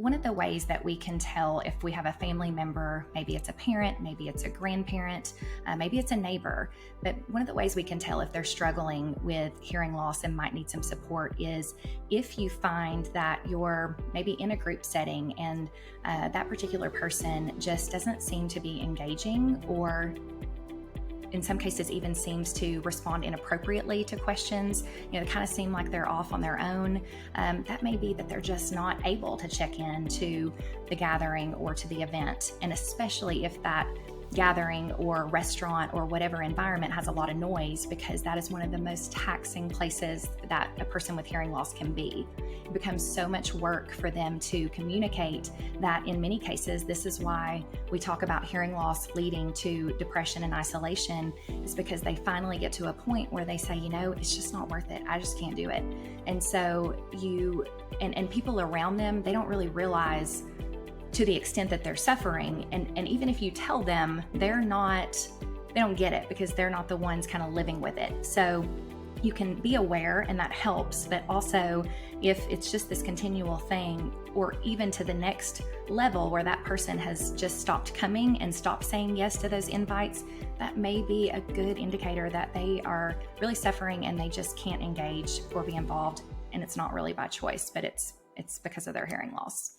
One of the ways that we can tell if we have a family member, maybe it's a parent, maybe it's a grandparent, maybe it's a neighbor, but one of the ways we can tell if they're struggling with hearing loss and might need some support is if you find that you're maybe in a group setting and that particular person just doesn't seem to be engaging, or in some cases even seems to respond inappropriately to questions, they kind of seem like they're off on their own. That may be that they're just not able to check in to the gathering or to the event. And especially if that gathering or restaurant or whatever environment has a lot of noise, because that is one of the most taxing places that a person with hearing loss can be. It becomes so much work for them to communicate that in many cases, this is why we talk about hearing loss leading to depression and isolation, is because they finally get to a point where they say, it's just not worth it. I just can't do it. And so and people around them, they don't really realize to the extent that they're suffering. And even if you tell them, they don't get it because they're not the ones kind of living with it. So you can be aware, and that helps. But also, if it's just this continual thing, or even to the next level where that person has just stopped coming and stopped saying yes to those invites, that may be a good indicator that they are really suffering and they just can't engage or be involved. And it's not really by choice, but it's because of their hearing loss.